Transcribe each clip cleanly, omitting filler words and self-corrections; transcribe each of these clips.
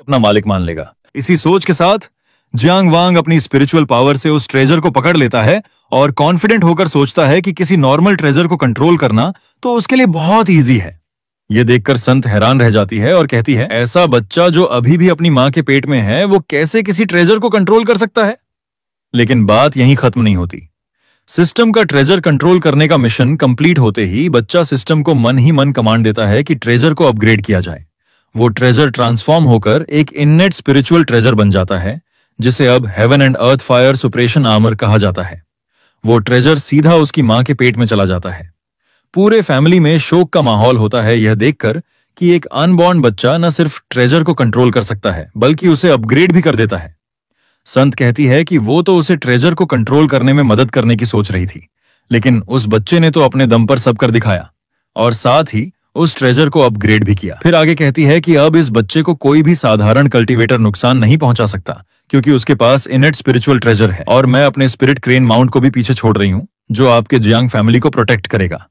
अपना मालिक मान लेगा। इसी सोच के साथ जियांग वांग अपनी स्पिरिचुअल पावर से उस ट्रेजर को पकड़ लेता है और कॉन्फिडेंट होकर सोचता है कि किसी नॉर्मल ट्रेजर को कंट्रोल करना तो उसके लिए बहुत इजी है। यह देखकर संत हैरान रह जाती है और कहती है, ऐसा बच्चा जो अभी भी अपनी मां के पेट में है वो कैसे किसी ट्रेजर को कंट्रोल कर सकता है? लेकिन बात यहीं खत्म नहीं होती। सिस्टम का ट्रेजर कंट्रोल करने का मिशन कंप्लीट होते ही बच्चा सिस्टम को मन ही मन कमांड देता है कि ट्रेजर को अपग्रेड किया जाए। वो ट्रेजर ट्रांसफॉर्म होकर एक इननेट स्पिरिचुअल ट्रेजर बन जाता है, जिसे अब heaven and earth fire suppuration armour कहा जाता है। वो ट्रेजर सीधा उसकी मां के पेट में चला जाता है। पूरे फैमिली में शोक का माहौल होता है यह देखकर कि एक अनबॉर्न बच्चा न सिर्फ ट्रेजर को कंट्रोल कर सकता है बल्कि उसे अपग्रेड भी कर देता है। संत कहती है कि वो तो उसे ट्रेजर को कंट्रोल करने में मदद करने की सोच रही थी, लेकिन उस बच्चे ने तो अपने दम पर सब कर दिखाया और साथ ही उस ट्रेजर को अपग्रेड भी किया। फिर आगे कहती है कि अब इस बच्चे को कोई भी साधारण कल्टीवेटर नुकसान नहीं पहुंचा सकता, क्योंकि उसके पास इनेट स्पिरिचुअल ट्रेजर है और मैं अपने स्पिरिट क्रेन माउंट को भी पीछे छोड़ रही हूं, जो आपके जियांग फैमिली को प्रोटेक्ट करेगा।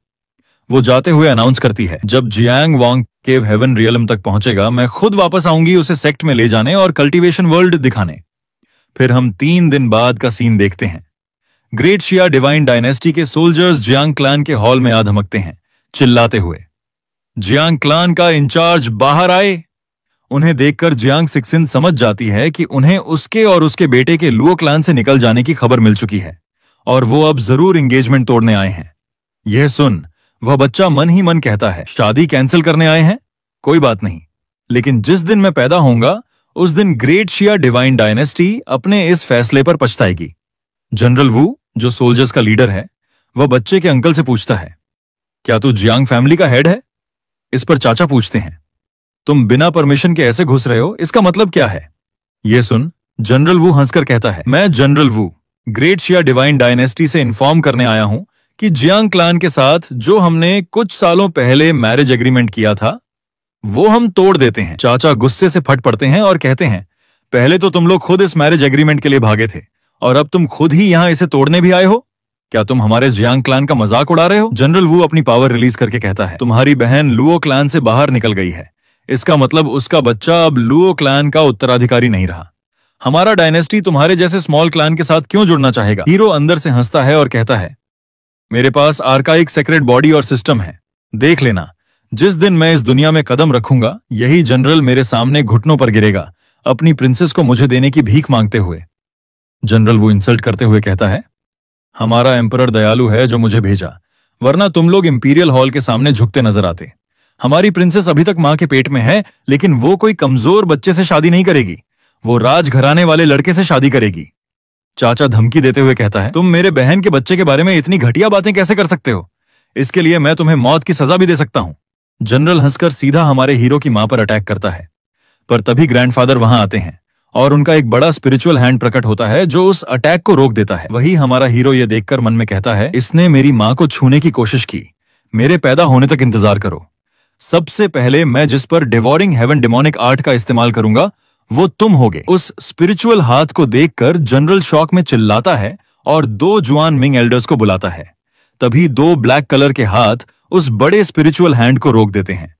वो जाते हुए अनाउंस करती है, जब जियांग वांग केव हेवन रियलम तक पहुंचेगा मैं खुद वापस आऊंगी उसे सेक्ट में ले जाने और कल्टीवेशन वर्ल्ड दिखाने। फिर हम 3 दिन बाद का सीन देखते हैं। ग्रेट शिया डिवाइन डायनेस्टी के सोल्जर्स जियांग क्लैन के हॉल में आ धमकते हैं, चिल्लाते हुए। जियांग क्लैन का इंचार्ज बाहर आए। उन्हें देखकर जियांग सिक्सिन समझ जाती है कि उन्हें उसके और उसके बेटे के लुओ क्लैन से निकल जाने की खबर मिल चुकी है और वो अब जरूर एंगेजमेंट तोड़ने आए हैं। यह सुन वह बच्चा मन ही मन कहता है, शादी कैंसिल करने आए हैं? कोई बात नहीं, लेकिन जिस दिन मैं पैदा होऊंगा उस दिन ग्रेट शिया डिवाइन डायनेस्टी अपने इस फैसले पर पछताएगी। जनरल वू, जो सोल्जर्स का लीडर है, वह बच्चे के अंकल से पूछता है, क्या तू जियांग फैमिली का हेड है? इस पर चाचा पूछते हैं, तुम बिना परमिशन के ऐसे घुस रहे हो, इसका मतलब क्या है? यह सुन जनरल वू हंसकर कहता है, मैं जनरल वू ग्रेट शिया डिवाइन डायनेस्टी से इन्फॉर्म करने आया हूं कि जियांग क्लैन के साथ जो हमने कुछ सालों पहले मैरिज एग्रीमेंट किया था वो हम तोड़ देते हैं। चाचा गुस्से से फट पड़ते हैं और कहते हैं, पहले तो तुम लोग खुद इस मैरिज एग्रीमेंट के लिए भागे थे और अब तुम खुद ही यहां इसे तोड़ने भी आए हो? क्या तुम हमारे जियांग क्लैन का मजाक उड़ा रहे हो? जनरल वू अपनी पावर रिलीज करके कहता है, तुम्हारी बहन लुओ क्लैन से बाहर निकल गई है, इसका मतलब उसका बच्चा अब लुओ क्लैन का उत्तराधिकारी नहीं रहा। हमारा डायनेस्टी तुम्हारे जैसे स्मॉल क्लैन के साथ क्यों जुड़ना चाहेगा? हीरो अंदर से हंसता है और कहता है, मेरे पास आर्काइक सेक्रेट बॉडी और सिस्टम है, देख लेना जिस दिन मैं इस दुनिया में कदम रखूंगा यही जनरल मेरे सामने घुटनों पर गिरेगा, अपनी प्रिंसेस को मुझे देने की भीख मांगते हुए। जनरल वो इंसल्ट करते हुए कहता है, हमारा एम्परर दयालु है जो मुझे भेजा, वरना तुम लोग इंपीरियल हॉल के सामने झुकते नजर आते। हमारी प्रिंसेस अभी तक मां के पेट में है, लेकिन वो कोई कमजोर बच्चे से शादी नहीं करेगी, वो राजघराने वाले लड़के से शादी करेगी। चाचा धमकी देते हुए कहता है, तुम मेरे बहन के बच्चे के बारे में इतनी घटिया बातें कैसे कर सकते हो? इसके लिए मैं तुम्हें मौत की सजा भी दे सकता हूं। जनरल हंसकर सीधा हमारे हीरो की मां पर अटैक करता है, पर तभी ग्रैंडफादर वहां आते हैं और उनका एक बड़ा स्पिरिचुअल हैंड प्रकट होता है जो उस अटैक को रोक देता है। वही हमारा हीरो ये देखकर मन में कहता है, इसने मेरी मां को छूने की कोशिश की, मेरे पैदा होने तक इंतजार करो। सबसे पहले मैं जिस पर डिवोरिंग हेवन डिमोनिक आर्ट का इस्तेमाल करूंगा वो तुम होगे। उस स्पिरिचुअल हाथ को देखकर जनरल शॉक में चिल्लाता है और 2 जुआन मिंग एल्डर्स को बुलाता है। तभी 2 ब्लैक कलर के हाथ उस बड़े स्पिरिचुअल हैंड को रोक देते हैं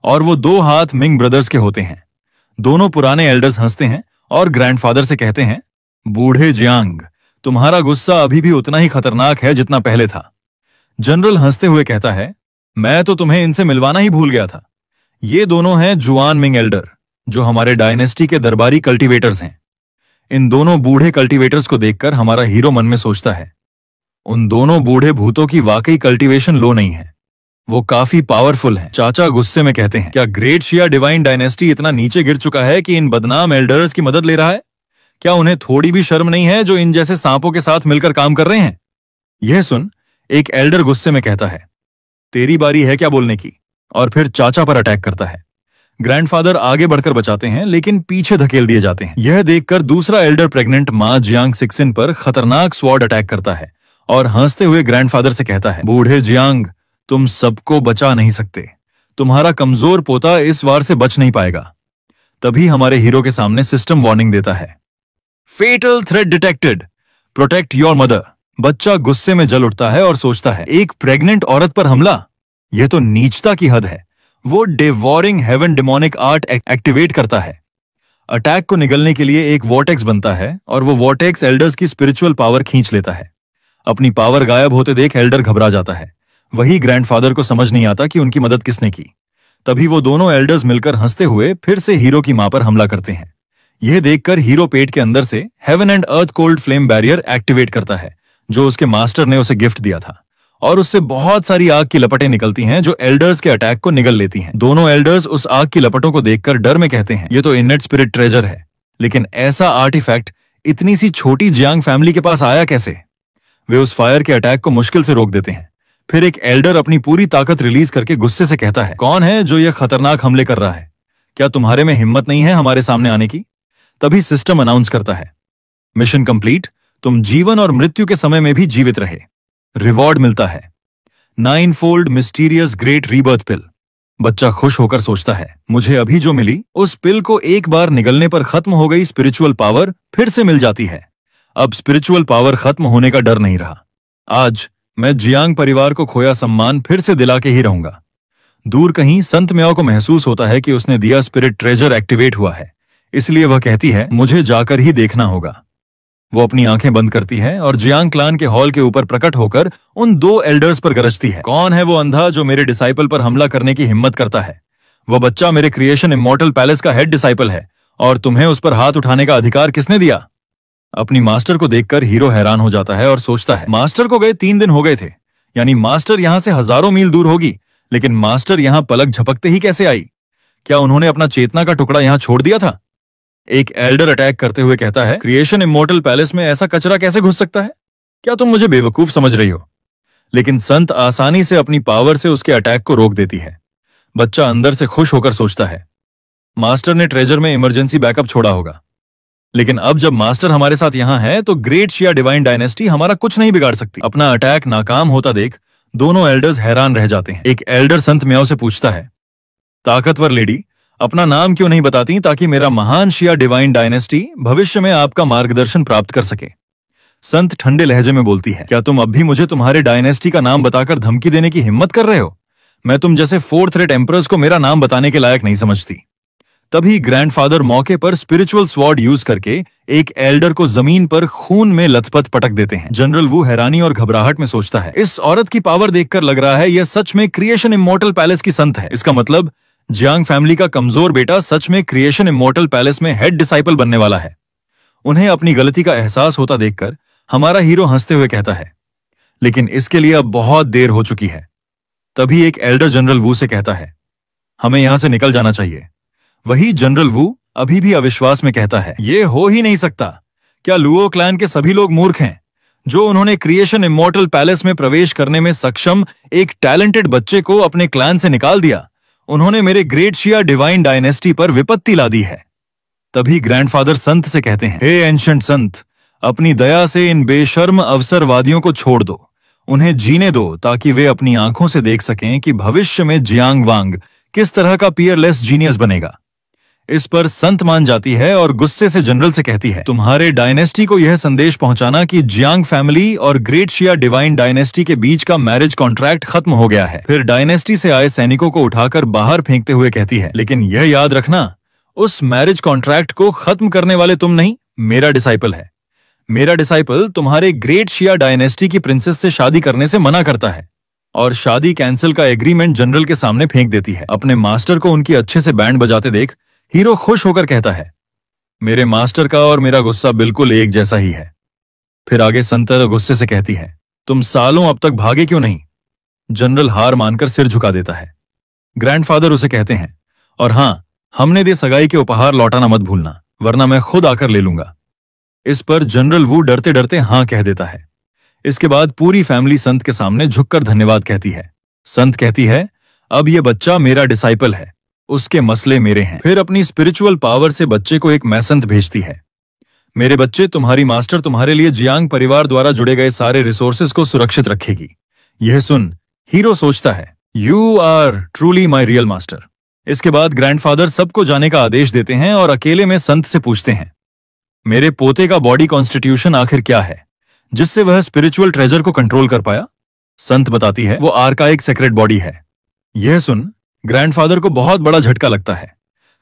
और वो 2 हाथ मिंग ब्रदर्स के होते हैं। दोनों पुराने एल्डर्स हंसते हैं और ग्रैंडफादर से कहते हैं, बूढ़े जियांग, तुम्हारा गुस्सा अभी भी उतना ही खतरनाक है जितना पहले था। जनरल हंसते हुए कहता है, मैं तो तुम्हें इनसे मिलवाना ही भूल गया था। ये दोनों हैं जुआन मिंग एल्डर, जो हमारे डायनेस्टी के दरबारी कल्टीवेटर्स हैं। इन दोनों बूढ़े कल्टीवेटर्स को देखकर हमारा हीरो मन में सोचता है, उन दोनों बूढ़े भूतों की वाकई कल्टीवेशन लो नहीं है, वो काफी पावरफुल हैं। चाचा गुस्से में कहते हैं, क्या ग्रेट शिया डिवाइन डायनेस्टी इतना नीचे गिर चुका है कि इन बदनाम एल्डर्स की मदद ले रहा है? क्या उन्हें थोड़ी भी शर्म नहीं है जो इन जैसे सांपों के साथ मिलकर काम कर रहे हैं? यह सुन एक एल्डर गुस्से में कहता है, तेरी बारी है क्या बोलने की? और फिर चाचा पर अटैक करता है। ग्रैंडफादर आगे बढ़कर बचाते हैं लेकिन पीछे धकेल दिए जाते हैं। यह देखकर दूसरा एल्डर प्रेग्नेंट मां जियांग सिक्सिन पर खतरनाक स्वॉर्ड अटैक करता है और हंसते हुए ग्रैंडफादर से कहता है, बूढ़े जियांग, तुम सबको बचा नहीं सकते, तुम्हारा कमजोर पोता इस वार से बच नहीं पाएगा। तभी हमारे हीरो के सामने सिस्टम वार्निंग देता है, fatal threat detected, protect your mother. बच्चा गुस्से में जल उठता है और सोचता है, एक प्रेग्नेंट औरत पर हमला, यह तो नीचता की हद है। वो devouring heaven demonic art activate करता है। अटैक को निगलने के लिए एक वॉर्टेक्स बनता है और वो वॉर्टेक्स एल्डर्स की स्पिरिचुअल पावर खींच लेता है। अपनी पावर गायब होते देख एल्डर घबरा जाता है। वही ग्रैंडफादर को समझ नहीं आता कि उनकी मदद किसने की। तभी वो दोनों एल्डर्स मिलकर हंसते हुए फिर से हीरो की मां पर हमला करते हैं। यह देखकर हीरो पेट के अंदर से heaven and earth cold flame barrier activate करता है, जो उसके मास्टर ने उसे गिफ्ट दिया था, और उससे बहुत सारी आग की लपटें निकलती हैं जो एल्डर्स के अटैक को निगल लेती हैं। दोनों एल्डर्स उस आग की लपटों को देखकर डर में कहते हैं, ये तो इनेट स्पिरिट ट्रेजर है। लेकिन ऐसा आर्टिफैक्ट इतनी सी छोटी जियांग फैमिली के पास आया कैसे? वे उस फायर के अटैक को मुश्किल से रोक देते हैं। फिर एक एल्डर अपनी पूरी ताकत रिलीज करके गुस्से से कहता है, कौन है जो यह खतरनाक हमले कर रहा है? क्या तुम्हारे में हिम्मत नहीं है हमारे सामने आने की? तभी सिस्टम अनाउंस करता है, मिशन कंप्लीट, तुम जीवन और मृत्यु के समय में भी जीवित रहे। रिवॉर्ड मिलता है 9 फोल्ड मिस्टीरियस ग्रेट रीबर्थ पिल। बच्चा खुश होकर सोचता है, मुझे अभी जो मिली उस पिल को एक बार निगलने पर खत्म हो गई स्पिरिचुअल पावर फिर से मिल जाती है। अब स्पिरिचुअल पावर खत्म होने का डर नहीं रहा। आज मैं जियांग परिवार को खोया सम्मान फिर से दिला के ही रहूंगा। दूर कहीं संत म्याओ को महसूस होता है कि उसने दिया स्पिरिट ट्रेजर एक्टिवेट हुआ है, इसलिए वह कहती है, मुझे जाकर ही देखना होगा। वो अपनी आंखें बंद करती है और जियांग क्लान के हॉल के ऊपर प्रकट होकर उन 2 एल्डर्स पर गरजती है। कौन है वो अंधा जो मेरे डिसाइपल पर हमला करने की हिम्मत करता है? वह बच्चा मेरे क्रिएशन इमॉर्टल पैलेस का हेड डिसाइपल है, और तुम्हें उस पर हाथ उठाने का अधिकार किसने दिया? अपनी मास्टर को देखकर हीरो हैरान हो जाता है और सोचता है, मास्टर को गए 3 दिन हो गए थे, यानी मास्टर यहां से हजारों मील दूर होगी, लेकिन मास्टर यहां पलक झपकते ही कैसे आई? क्या उन्होंने अपना चेतना का टुकड़ा यहां छोड़ दिया था? एक एल्डर अटैक करते हुए कहता है, क्रिएशन इमॉर्टल पैलेस में ऐसा कचरा कैसे घुस सकता है? क्या तुम मुझे बेवकूफ समझ रही हो? लेकिन संत आसानी से अपनी पावर से उसके अटैक को रोक देती है। बच्चा अंदर से खुश होकर सोचता है, मास्टर ने ट्रेजर में इमरजेंसी बैकअप छोड़ा होगा, लेकिन अब जब मास्टर हमारे साथ यहां है तो ग्रेट शिया डिवाइन डायनेस्टी हमारा कुछ नहीं बिगाड़ सकती। अपना अटैक नाकाम होता देख दोनों एल्डर्स हैरान रह जाते हैं। एक एल्डर संत म्याओ से पूछता है, ताकतवर लेडी, अपना नाम क्यों नहीं बताती ताकि मेरा महान शिया डिवाइन डायनेस्टी भविष्य में आपका मार्गदर्शन प्राप्त कर सके? संत ठंडे लहजे में बोलती है, क्या तुम अब भी मुझे तुम्हारे डायनेस्टी का नाम बताकर धमकी देने की हिम्मत कर रहे हो? मैं तुम जैसे 4th रेट एम्परर्स को मेरा नाम बताने के लायक नहीं समझती। तभी ग्रैंडफादर मौके पर स्पिरिचुअल स्वॉर्ड यूज करके एक एल्डर को जमीन पर खून में लथपथ पटक देते हैं। जनरल वू हैरानी और घबराहट में सोचता है, इस औरत की पावर देखकर लग रहा है यह सच में क्रिएशन इमॉर्टल पैलेस की संत है। इसका मतलब जियांग फैमिली का कमजोर बेटा सच में क्रिएशन इमॉर्टल पैलेस में हेड डिसाइपल बनने वाला है। उन्हें अपनी गलती का एहसास होता देखकर हमारा हीरो हंसते हुए कहता है, लेकिन इसके लिए अब बहुत देर हो चुकी है। तभी एक एल्डर जनरल वू से कहता है, हमें यहां से निकल जाना चाहिए। वही जनरल वू अभी भी अविश्वास में कहता है, यह हो ही नहीं सकता। क्या लुओ क्लैन के सभी लोग मूर्ख हैं जो उन्होंने क्रिएशन इमॉर्टल पैलेस में प्रवेश करने में सक्षम एक टैलेंटेड बच्चे को अपने क्लैन से निकाल दिया? उन्होंने मेरे ग्रेट शिया डिवाइन डायनेस्टी पर विपत्ति ला दी है। तभी ग्रैंडफादर संत से कहते हैं, हे एंशंट संत, अपनी दया से इन बेशर्म अवसरवादियों को छोड़ दो, उन्हें जीने दो ताकि वे अपनी आंखों से देख सकें कि भविष्य में जियांग वांग किस तरह का पियरलेस जीनियस बनेगा। इस पर संत मान जाती है और गुस्से से जनरल से कहती है, तुम्हारे डायनेस्टी को यह संदेश पहुंचाना कि जियांग फैमिली और ग्रेट शिया डिवाइन डायनेस्टी के बीच का मैरिज कॉन्ट्रैक्ट खत्म हो गया है। फिर डायनेस्टी से आए सैनिकों को उठाकर बाहर फेंकते हुए कहती है, लेकिन यह याद रखना, उस मैरिज कॉन्ट्रैक्ट को खत्म करने वाले तुम नहीं, मेरा डिसाइपल है। मेरा डिसाइपल तुम्हारे ग्रेट शिया डायनेस्टी की प्रिंसेस से शादी करने से मना करता है, और शादी कैंसिल का एग्रीमेंट जनरल के सामने फेंक देती है। अपने मास्टर को उनकी अच्छे से बैंड बजाते देख हीरो खुश होकर कहता है, मेरे मास्टर का और मेरा गुस्सा बिल्कुल एक जैसा ही है। फिर आगे संतर गुस्से से कहती है, तुम सालों अब तक भागे क्यों नहीं? जनरल हार मानकर सिर झुका देता है। ग्रैंडफादर उसे कहते हैं, और हां, हमने दे सगाई के उपहार लौटाना मत भूलना, वरना मैं खुद आकर ले लूंगा। इस पर जनरल वू डरते डरते हां कह देता है। इसके बाद पूरी फैमिली संत के सामने झुककर धन्यवाद कहती है। संत कहती है, अब यह बच्चा मेरा डिसाइपल है, उसके मसले मेरे हैं। फिर अपनी स्पिरिचुअल पावर से बच्चे को एक मैसेंट भेजती है, मेरे बच्चे, तुम्हारी मास्टर तुम्हारे लिए जियांग परिवार द्वारा जुड़े गए सारे रिसोर्सेज को सुरक्षित रखेगी। यह सुन हीरो सोचता है, you are truly my real master. इसके बाद ग्रैंडफादर सबको जाने का आदेश देते हैं और अकेले में संत से पूछते हैं, मेरे पोते का बॉडी कॉन्स्टिट्यूशन आखिर क्या है जिससे वह स्पिरिचुअल ट्रेजर को कंट्रोल कर पाया? संत बताती है, वो आर्काइक सेक्रेट बॉडी है। यह सुन ग्रैंडफादर को बहुत बड़ा झटका लगता है।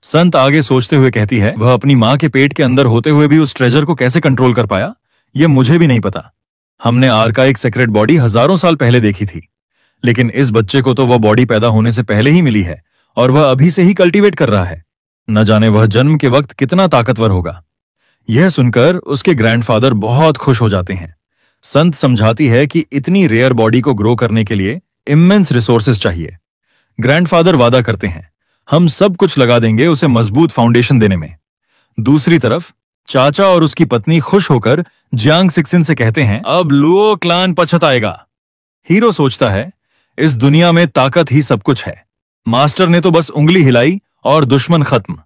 संत आगे सोचते हुए कहती है, वह अपनी माँ के पेट के अंदर होते हुए भी उस ट्रेजर को कैसे कंट्रोल कर पाया, यह मुझे भी नहीं पता। हमने आर्काइक सेक्रेट बॉडी हजारों साल पहले देखी थी, लेकिन इस बच्चे को तो वह बॉडी पैदा होने से पहले ही मिली है और वह अभी से ही कल्टीवेट कर रहा है। न जाने वह जन्म के वक्त कितना ताकतवर होगा। यह सुनकर उसके ग्रैंडफादर बहुत खुश हो जाते हैं। संत समझाती है कि इतनी रेयर बॉडी को ग्रो करने के लिए इमेंस रिसोर्सेज चाहिए। ग्रैंडफादर वादा करते हैं, हम सब कुछ लगा देंगे उसे मजबूत फाउंडेशन देने में। दूसरी तरफ चाचा और उसकी पत्नी खुश होकर जियांग सिक्सिन से कहते हैं, अब लुओ क्लान पछताएगा। हीरो सोचता है, इस दुनिया में ताकत ही सब कुछ है। मास्टर ने तो बस उंगली हिलाई और दुश्मन खत्म।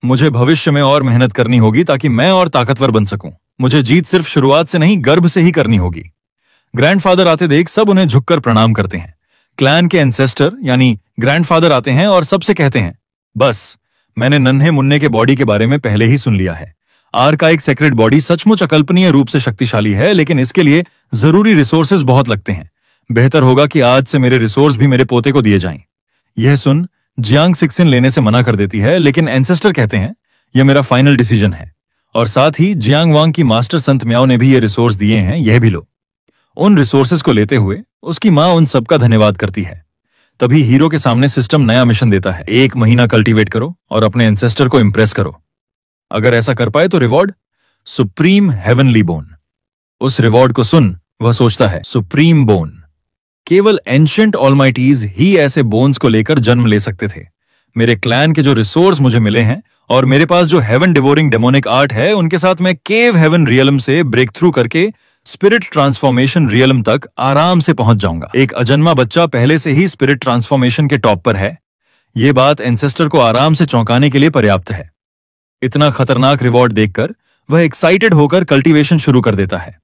मुझे भविष्य में और मेहनत करनी होगी ताकि मैं और ताकतवर बन सकूं। मुझे जीत सिर्फ शुरुआत से नहीं, गर्भ से ही करनी होगी। ग्रैंडफादर आते देख सब उन्हें झुककर प्रणाम करते हैं। क्लैन के एंसेस्टर यानी ग्रैंडफादर आते हैं और सबसे कहते हैं, बस मैंने नन्हे मुन्ने के बॉडी के बारे में पहले ही सुन लिया है। आर्काइक सेक्रेट बॉडी सचमुच अकल्पनीय रूप से शक्तिशाली है, लेकिन इसके लिए जरूरी रिसोर्सेज बहुत लगते हैं। बेहतर होगा कि आज से मेरे रिसोर्स भी मेरे पोते को दिए जाएं। यह सुन जियांग सिक्सिन लेने से मना कर देती है, लेकिन एंसेस्टर कहते हैं, यह मेरा फाइनल डिसीजन है। और साथ ही जियांग वांग की मास्टर संत म्याओ ने भी ये रिसोर्स दिए हैं, यह भी लो। उन रिसोर्सेज को लेते हुए उसकी मां उन सबका धन्यवाद करती है। तभी हीरो के सामने सिस्टम नया मिशन देता है, 1 महीना कल्टीवेट करो और अपने एंसेस्टर को इंप्रेस करो। अगर ऐसा कर पाए तो रिवॉर्ड सुप्रीम हेवनली बोन। उस रिवॉर्ड को सुन वह सोचता है, सुप्रीम बोन, केवल एंशिएंट ऑलमाइटीज ही ऐसे बोन्स को लेकर जन्म ले सकते थे। मेरे क्लैन के जो रिसोर्स मुझे मिले हैं और मेरे पास जो हेवन डिवोरिंग डेमोनिक आर्ट है, उनके साथ मैं केव हेवन रियलम से ब्रेक थ्रू करके स्पिरिट ट्रांसफॉर्मेशन रियलम तक आराम से पहुंच जाऊंगा। एक अजन्मा बच्चा पहले से ही स्पिरिट ट्रांसफॉर्मेशन के टॉप पर है। यह बात एंसेस्टर को आराम से चौंकाने के लिए पर्याप्त है। इतना खतरनाक रिवॉर्ड देखकर वह एक्साइटेड होकर कल्टीवेशन शुरू कर देता है।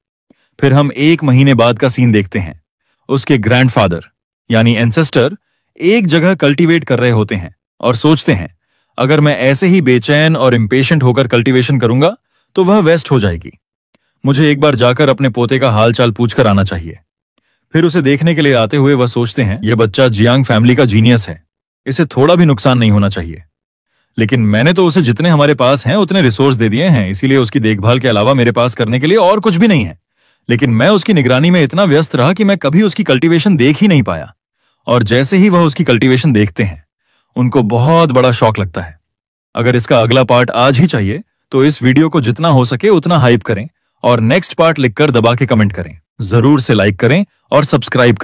फिर हम 1 महीने बाद का सीन देखते हैं। उसके ग्रैंडफादर यानी एंसेस्टर एक जगह कल्टीवेट कर रहे होते हैं और सोचते हैं, अगर मैं ऐसे ही बेचैन और इम्पेशेंट होकर कल्टीवेशन करूंगा तो वह वेस्ट हो जाएगी। मुझे एक बार जाकर अपने पोते का हालचाल पूछकर आना चाहिए। फिर उसे देखने के लिए आते हुए वह सोचते हैं, यह बच्चा जियांग फैमिली का जीनियस है, इसे थोड़ा भी नुकसान नहीं होना चाहिए। लेकिन मैंने तो उसे जितने हमारे पास हैं उतने रिसोर्स दे दिए हैं, इसीलिए उसकी देखभाल के अलावा मेरे पास करने के लिए और कुछ भी नहीं है। लेकिन मैं उसकी निगरानी में इतना व्यस्त रहा कि मैं कभी उसकी कल्टीवेशन देख ही नहीं पाया। और जैसे ही वह उसकी कल्टीवेशन देखते हैं, उनको बहुत बड़ा शॉक लगता है। अगर इसका अगला पार्ट आज ही चाहिए तो इस वीडियो को जितना हो सके उतना हाइप करें और नेक्स्ट पार्ट लिखकर दबा के कमेंट करें। जरूर से लाइक करें और सब्सक्राइब करें।